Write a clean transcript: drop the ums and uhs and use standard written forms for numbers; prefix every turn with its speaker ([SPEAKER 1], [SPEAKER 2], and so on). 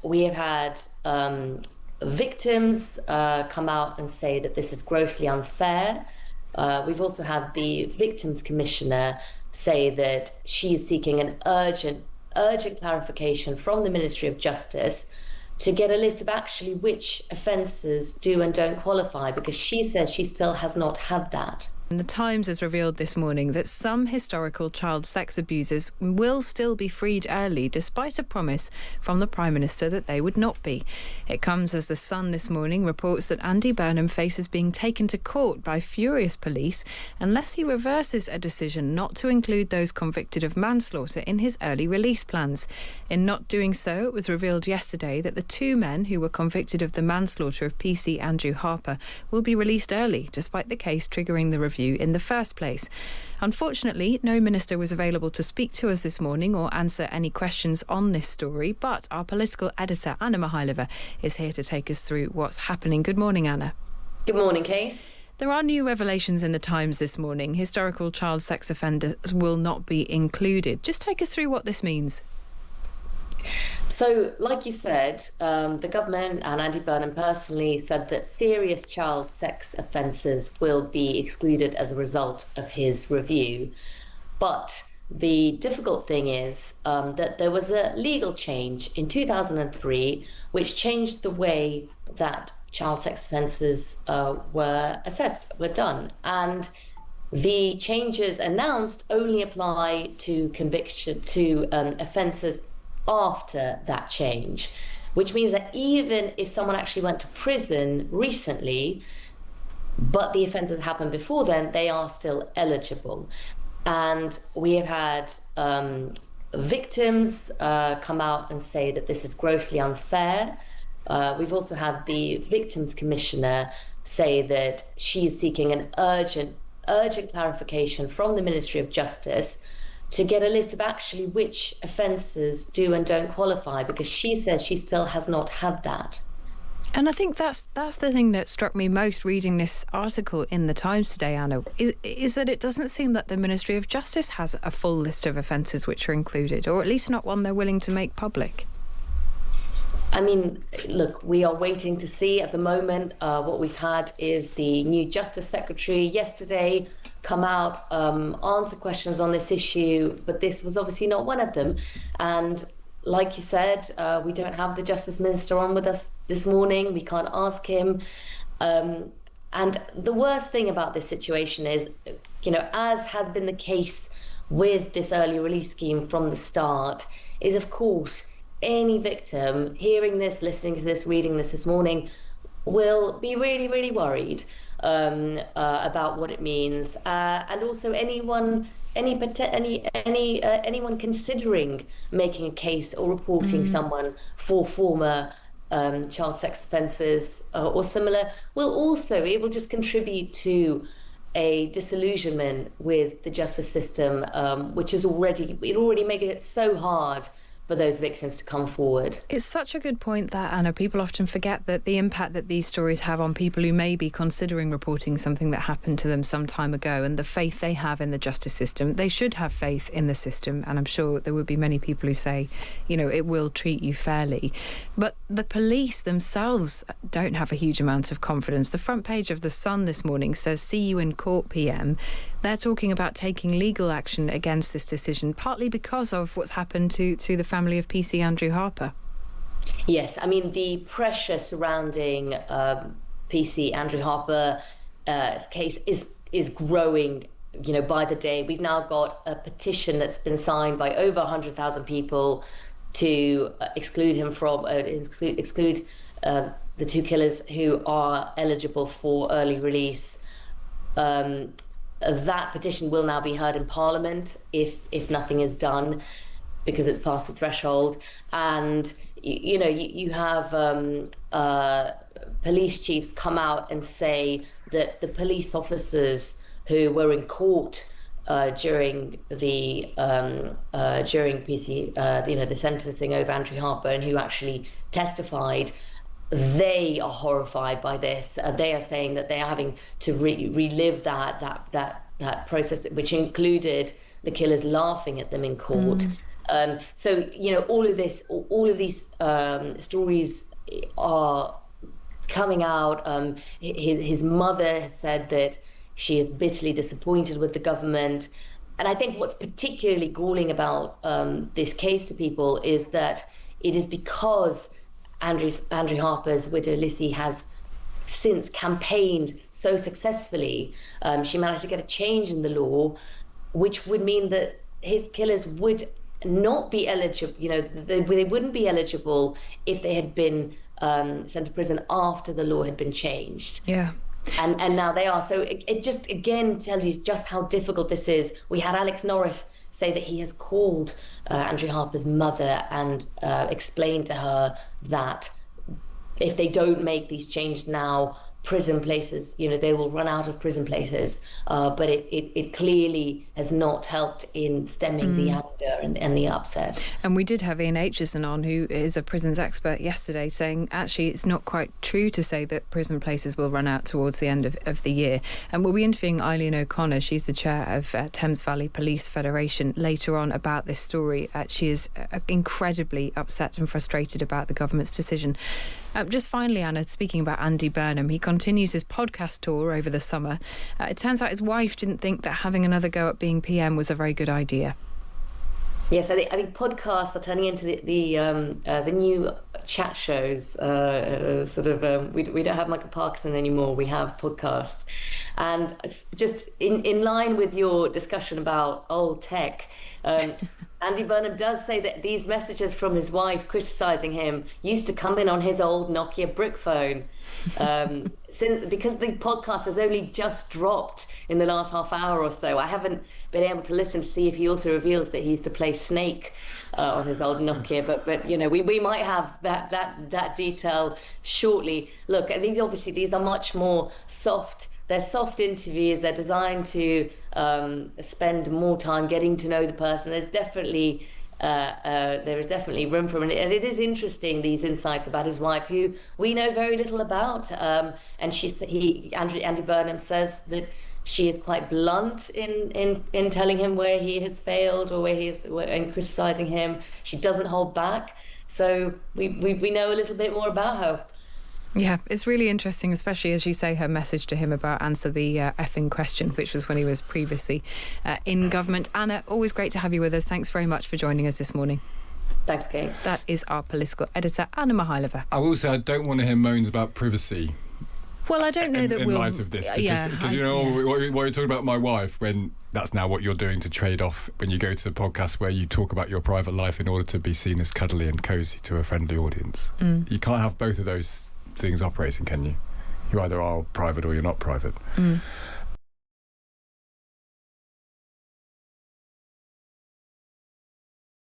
[SPEAKER 1] we have had victims come out and say that this is grossly unfair. We've also had the victims commissioner say that she is seeking an urgent clarification from the Ministry of Justice to get a list of actually which offences do and don't qualify, because she says she still has not had that.
[SPEAKER 2] And the Times has revealed this morning that some historical child sex abusers will still be freed early, despite a promise from the Prime Minister that they would not be. It comes as The Sun this morning reports that Andy Burnham faces being taken to court by furious police unless he reverses a decision not to include those convicted of manslaughter in his early release plans. In not doing so, it was revealed yesterday that the two men who were convicted of the manslaughter of PC Andrew Harper will be released early, despite the case triggering the review in the first place. Unfortunately, no minister was available to speak to us this morning or answer any questions on this story, but our political editor, Anna Mikhailova, is here to take us through what's happening. Good morning, Anna.
[SPEAKER 1] Good morning, Kate.
[SPEAKER 2] There are new revelations in the Times this morning. Historical child sex offenders will not be included. Just take us through what this means.
[SPEAKER 1] So, like you said, the government and Andy Burnham personally said that serious child sex offences will be excluded as a result of his review. But the difficult thing is that there was a legal change in 2003 which changed the way that child sex offences were assessed, were done. And the changes announced only apply to offences after that change, which means that even if someone actually went to prison recently, but the offences happened before then, they are still eligible. And we have had victims come out and say that this is grossly unfair. We've also had the victims commissioner say that she is seeking an urgent clarification from the Ministry of Justice to get a list of actually which offences do and don't qualify, because she says she still has not had that.
[SPEAKER 2] And I think that's the thing that struck me most reading this article in the Times today, Anna, is that it doesn't seem that the Ministry of Justice has a full list of offences which are included, or at least not one they're willing to make public.
[SPEAKER 1] I mean, look, we are waiting to see at the moment. What we've had is the new Justice Secretary yesterday come out, answer questions on this issue, but this was obviously not one of them. And like you said, we don't have the Justice Minister on with us this morning. We can't ask him. And the worst thing about this situation is, as has been the case with this early release scheme from the start, is of course any victim hearing this, listening to this, reading this morning will be really, really worried about what it means, and also anyone considering making a case or reporting someone for former child sex offences or similar it will just contribute to a disillusionment with the justice system, which is already making it so hard for those victims to come forward.
[SPEAKER 2] It's such a good point that, Anna. People often forget that the impact that these stories have on people who may be considering reporting something that happened to them some time ago, and the faith they have in the justice system. They should have faith in the system, and I'm sure there would be many people who say, it will treat you fairly. But the police themselves don't have a huge amount of confidence. The front page of The Sun this morning says, "See you in court, PM." They're talking about taking legal action against this decision, partly because of what's happened to the family of PC Andrew Harper.
[SPEAKER 1] Yes, I mean, the pressure surrounding PC Andrew Harper's case is growing, by the day. We've now got a petition that's been signed by over 100,000 people to exclude him from exclude the two killers who are eligible for early release. That petition will now be heard in Parliament if nothing is done, because it's past the threshold. And you have police chiefs come out and say that the police officers who were in court during the sentencing over Andrew Harper, and who actually testified, they are horrified by this. They are saying that they are having to relive that process, which included the killers laughing at them in court. So, all of these stories are coming out. His mother has said that she is bitterly disappointed with the government. And I think what's particularly galling about this case to people is that it is because Andrew Harper's widow, Lissy, has since campaigned so successfully. She managed to get a change in the law, which would mean that his killers would not be eligible. They wouldn't be eligible if they had been sent to prison after the law had been changed.
[SPEAKER 2] Yeah.
[SPEAKER 1] And now they are. So it just, again, tells you just how difficult this is. We had Alex Norris say that he has called Andrew Harper's mother and explained to her that if they don't make these changes now, prison places, they will run out of prison places. But it clearly has not helped in stemming the anger and the upset.
[SPEAKER 2] And we did have Ian Aitchison on, who is a prisons expert, yesterday, saying actually it's not quite true to say that prison places will run out towards the end of the year. And we'll be interviewing Eileen O'Connor. She's the chair of Thames Valley Police Federation later on about this story. She is incredibly upset and frustrated about the government's decision. Just finally, Anna, speaking about Andy Burnham, he continues his podcast tour over the summer. It turns out his wife didn't think that having another go at being PM was a very good idea.
[SPEAKER 1] Yes, I think podcasts are turning into the new chat shows. We don't have Michael Parkinson anymore. We have podcasts, and just in line with your discussion about old tech. Andy Burnham does say that these messages from his wife criticising him used to come in on his old Nokia brick phone. Because the podcast has only just dropped in the last half hour or so, I haven't been able to listen to see if he also reveals that he used to play Snake on his old Nokia. But we might have that detail shortly. Look, I think obviously these are much more soft. They're soft interviews. They're designed to spend more time getting to know the person. There is definitely room for him, and it is interesting, these insights about his wife, who we know very little about. And Andy Burnham says that she is quite blunt in telling him where he has failed or in criticising him. She doesn't hold back. So we know a little bit more about her.
[SPEAKER 2] Yeah, it's really interesting, especially as you say, her message to him about answer the effing question, which was when he was previously in government. Anna, always great to have you with us. Thanks very much for joining us this morning.
[SPEAKER 1] Thanks, Kate.
[SPEAKER 2] That is our political editor, Anna Mikhailova.
[SPEAKER 3] I will say I don't want to hear moans about privacy.
[SPEAKER 2] Well, I don't know that we'll...
[SPEAKER 3] In light of this. Because what you're talking about my wife, when that's now what you're doing to trade off when you go to a podcast where you talk about your private life in order to be seen as cuddly and cosy to a friendly audience. You can't have both of those things operating, can you? You either are private or you're not private.